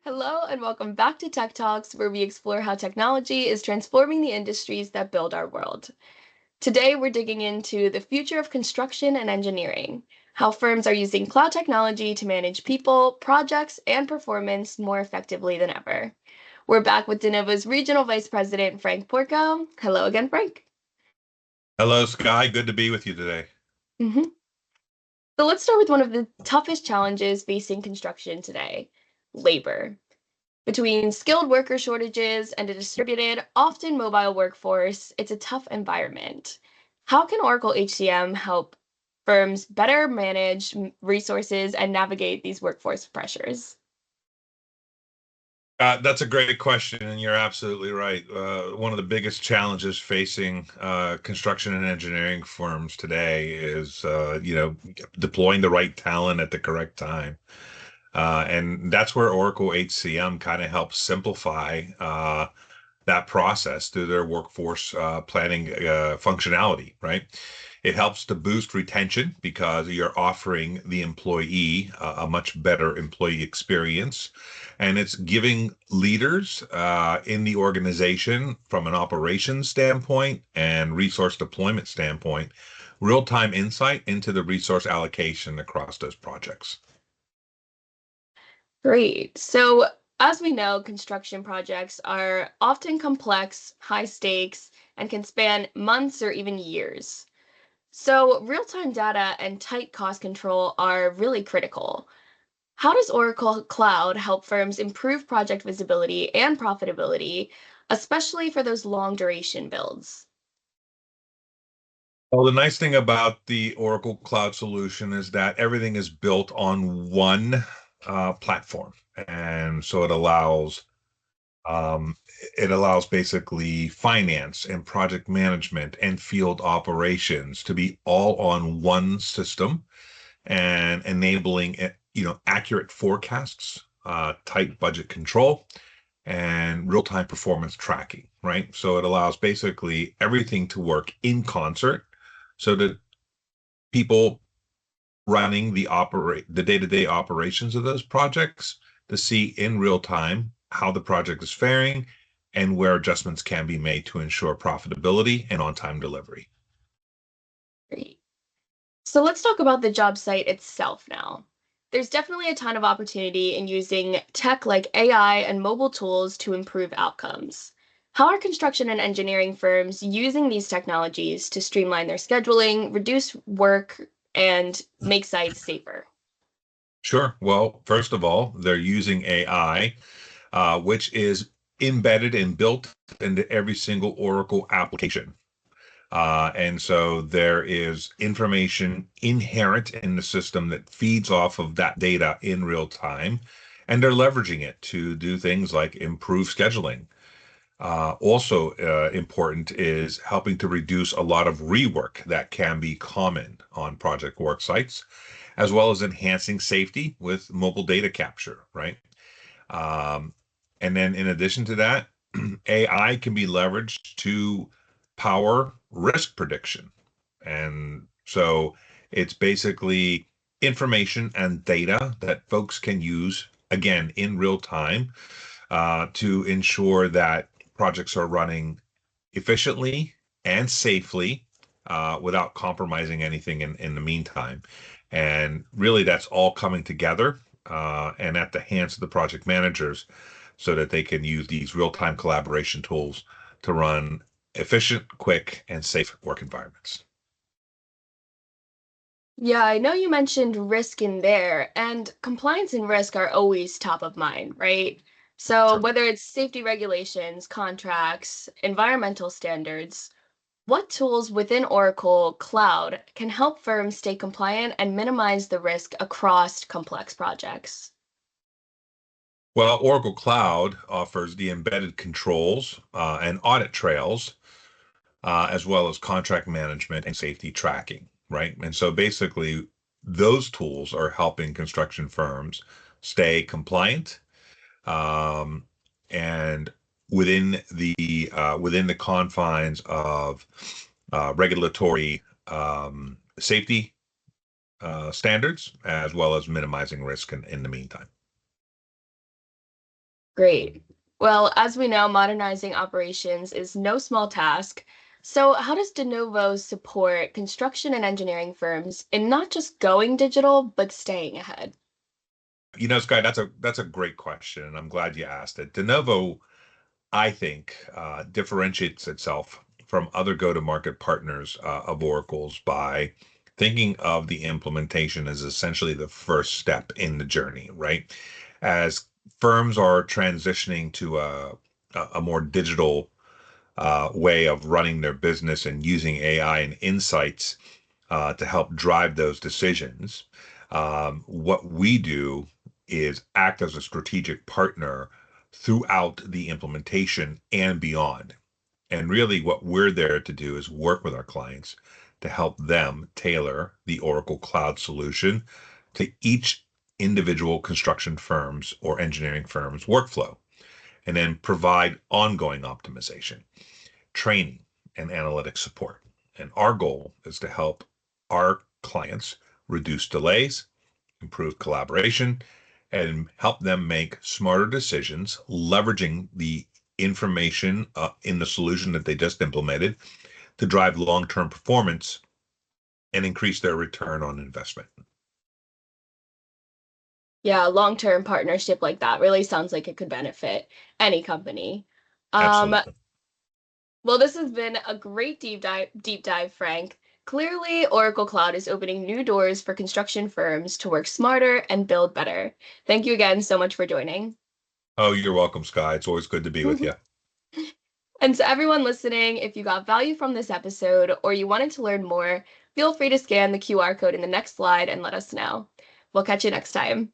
Hello, and welcome back to Tech Talks, where we explore how technology is transforming the industries that build our world. Today, we're digging into the future of construction and engineering, how firms are using cloud technology to manage people, projects, and performance more effectively than ever. We're back with Denovo's Regional Vice President, Frank Porco. Hello again, Frank. Hello, Sky. Good to be with you today. Mhm. So let's start with one of the toughest challenges facing construction today: labor. Between skilled worker shortages and a distributed, often mobile workforce, it's a tough environment. How can Oracle HCM help firms better manage resources and navigate these workforce pressures? That's a great question, and you're absolutely right. One of the biggest challenges facing construction and engineering firms today is, deploying the right talent at the correct time. And that's where Oracle HCM kind of helps simplify that process through their workforce planning functionality, right? It helps to boost retention because you're offering the employee a much better employee experience. And it's giving leaders in the organization, from an operations standpoint and resource deployment standpoint, real-time insight into the resource allocation across those projects. Great. So, as we know, construction projects are often complex, high stakes, and can span months or even years. So, real time data and tight cost control are really critical. How does Oracle Cloud help firms improve project visibility and profitability, especially for those long duration builds? Well, the nice thing about the Oracle Cloud solution is that everything is built on one platform, and so um, it allows basically finance and project management and field operations to be all on one system and enabling accurate forecasts, tight budget control, and real-time performance tracking, right? So it allows basically everything to work in concert so that people running the day-to-day operations of those projects to see in real time how the project is faring and where adjustments can be made to ensure profitability and on-time delivery. Great. So let's talk about the job site itself now. There's definitely a ton of opportunity in using tech like AI and mobile tools to improve outcomes. How are construction and engineering firms using these technologies to streamline their scheduling, reduce work, and make sites safer? Sure. Well, first of all, they're using AI, which is embedded and built into every single Oracle application. And so there is information inherent in the system that feeds off of that data in real time, and they're leveraging it to do things like improve scheduling. Also important is helping to reduce a lot of rework that can be common on project work sites, as well as enhancing safety with mobile data capture, right? Um, and then in addition to that, AI can be leveraged to power risk prediction. And so it's basically information and data that folks can use, again, in real time, to ensure that projects are running efficiently and safely without compromising anything in the meantime. And really, that's all coming together and at the hands of the project managers so that they can use these real-time collaboration tools to run efficient, quick, and safe work environments. Yeah, I know you mentioned risk in there, and compliance and risk are always top of mind, right? So, Sure. whether it's safety regulations, contracts, environmental standards, what tools within Oracle Cloud can help firms stay compliant and minimize the risk across complex projects? Well, Oracle Cloud offers the embedded controls and audit trails, as well as contract management and safety tracking, right? And so basically, those tools are helping construction firms stay compliant um, and within the confines of regulatory safety standards, as well as minimizing risk in the meantime. Great. Well, as we know, modernizing operations is no small task. So, how does Denovo support construction and engineering firms in not just going digital, but staying ahead? Sky, that's a great question, and I'm glad you asked it. Denovo, I think, differentiates itself from other go-to-market partners of Oracle's by thinking of the implementation as essentially the first step in the journey, right? As firms are transitioning to a more digital way of running their business and using AI and insights to help drive those decisions. What we do is act as a strategic partner throughout the implementation and beyond. And really, what we're there to do is work with our clients to help them tailor the Oracle Cloud solution to each individual construction firm's or engineering firm's workflow, and then provide ongoing optimization, training, and analytic support. And our goal is to help our clients reduce delays, improve collaboration, and help them make smarter decisions, leveraging the information in the solution that they just implemented to drive long-term performance and increase their return on investment. Yeah, a long-term partnership like that really sounds like it could benefit any company. Um, Absolutely. well, this has been a great deep dive, Frank. Clearly, Oracle Cloud is opening new doors for construction firms to work smarter and build better. Thank you again so much for joining. Oh, you're welcome, Sky. It's always good to be with you. And to everyone listening, if you got value from this episode or you wanted to learn more, feel free to scan the QR code in the next slide and let us know. We'll catch you next time.